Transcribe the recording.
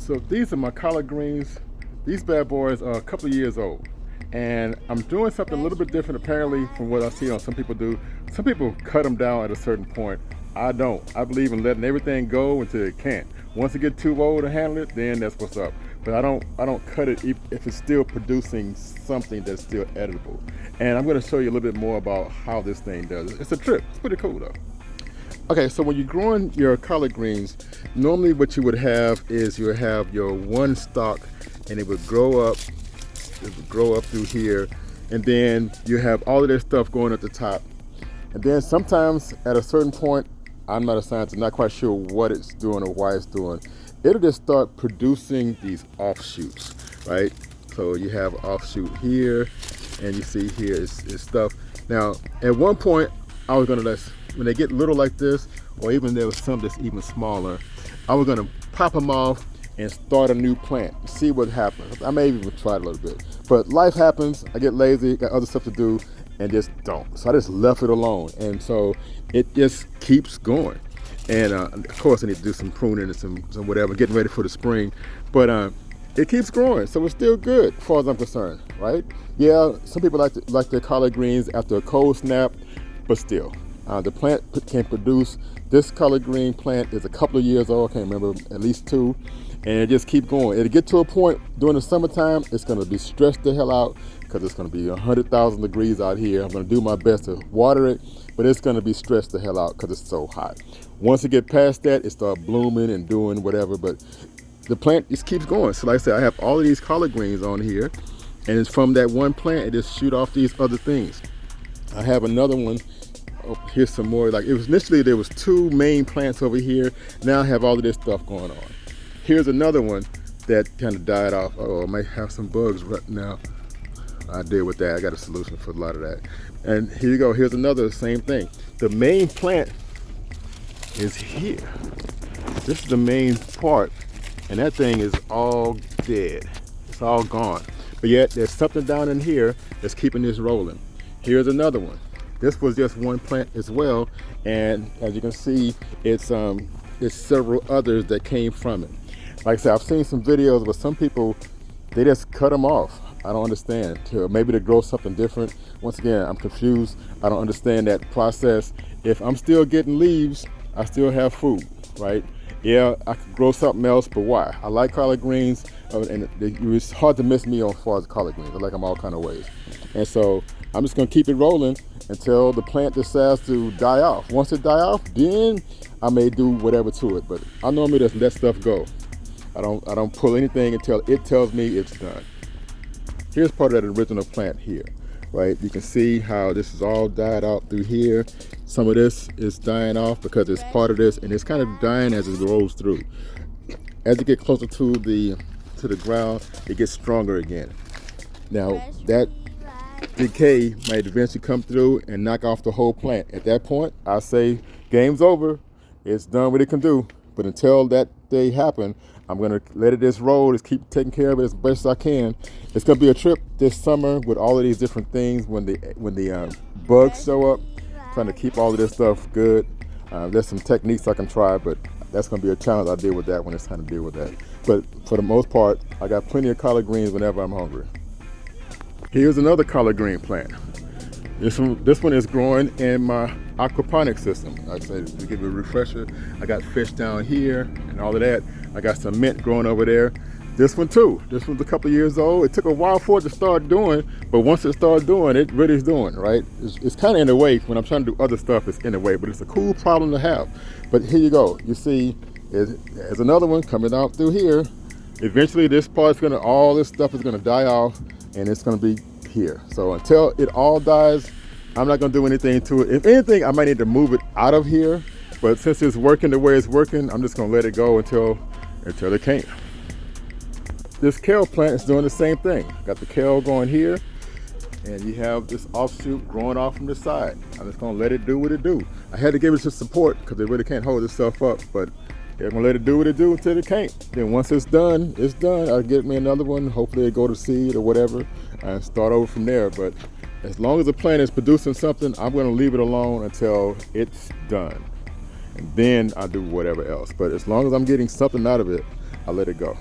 So these are my collard greens. These bad boys are a couple of years old. And I'm doing something a little bit different apparently from what I see on some people do. Some people cut them down at a certain point. I don't. I believe in letting everything go until it can't. Once it gets too old to handle it, then that's what's up. But I don't cut it if it's still producing something that's still editable. And I'm going to show you a little bit more about how this thing does. It's a trip. It's pretty cool though. Okay, so when you're growing your collard greens, normally what you would have is you would have your one stalk and it would grow up through here, and then you have all of this stuff going at the top. And then sometimes at a certain point, I'm not a scientist, I'm not quite sure what it's doing or why it's doing, it'll just start producing these offshoots, right? So you have offshoot here, and you see here is stuff. Now, at one point, I was gonna when they get little like this, or even there was some that's even smaller, I was gonna pop them off and start a new plant, see what happens. I may even try it a little bit, but life happens, I get lazy, got other stuff to do, and just don't. So I just left it alone, and so it just keeps going. And of course I need to do some pruning and some whatever, getting ready for the spring, but it keeps growing, so it's still good as far as I'm concerned, right? Yeah, some people like their collard greens after a cold snap, but still. The plant can produce, this collard green plant is a couple of years old, I can't remember, at least 2, and it just keep going. It'll get to a point during the summertime, it's gonna be stressed the hell out because it's gonna be 100,000 degrees out here. I'm gonna do my best to water it, but it's gonna be stressed the hell out because it's so hot. Once it get past that, it start blooming and doing whatever, but the plant just keeps going. So like I said, I have all of these collard greens on here, and it's from that one plant, it just shoot off these other things. I have another one. Oh, here's some more. Like, it was initially there was 2 main plants over here. Now I have all of this stuff going on. Here's another one that kind of died off. Oh, I might have some bugs right now. I deal with that. I got a solution for a lot of that. And here you go. Here's another same thing. The main plant is here. This is the main part, and that thing is all dead. It's all gone. But yet there's something down in here that's keeping this rolling. Here's another one. This was just one plant as well, and as you can see, it's several others that came from it. Like I said, I've seen some videos where some people, they just cut them off. I don't understand. Maybe to grow something different. Once again, I'm confused. I don't understand that process. If I'm still getting leaves, I still have food, right? Yeah, I could grow something else, but why? I like collard greens, and it's hard to miss me on as far as collard greens. I like them all kind of ways. And so I'm just gonna keep it rolling until the plant decides to die off. Once it die off, then I may do whatever to it, but I normally just let stuff go. I don't pull anything until it tells me it's done. Here's part of that original plant here, right? You can see how this is all died out through here. Some of this is dying off because it's part of this, and it's kind of dying as it grows through. As you get closer to the ground, it gets stronger again. Now that decay might eventually come through and knock off the whole plant. At that point, I say game's over. It's done what it can do. But until that day happen, I'm gonna let it just roll. Just keep taking care of it as best I can. It's gonna be a trip this summer with all of these different things when the bugs show up. Trying to keep all of this stuff good. There's some techniques I can try, but that's gonna be a challenge. I'll deal with that when it's time to deal with that. But for the most part, I got plenty of collard greens whenever I'm hungry. Here's another collard green plant. This one is growing in my aquaponics system. Like I said, to give you a refresher, I got fish down here and all of that. I got some mint growing over there. This one too. This one's a couple years old. It took a while for it to start doing, but once it started doing, it really is doing, right? It's kind of in the way. When I'm trying to do other stuff, it's in the way, but it's a cool problem to have. But here you go. You see, there's another one coming out through here. Eventually this part's all this stuff is gonna die off, and it's gonna be here. So until it all dies, I'm not gonna do anything to it. If anything, I might need to move it out of here, but since it's working the way it's working, I'm just gonna let it go until it can't. This kale plant is doing the same thing. Got the kale going here, and you have this offshoot growing off from the side. I'm just gonna let it do what it do. I had to give it some support because it really can't hold itself up, but I'm gonna let it do what it do until it can't. Then once it's done, it's done. I'll get me another one. Hopefully it go to seed or whatever and start over from there. But as long as the plant is producing something, I'm gonna leave it alone until it's done. And then I'll do whatever else. But as long as I'm getting something out of it, I'll let it go.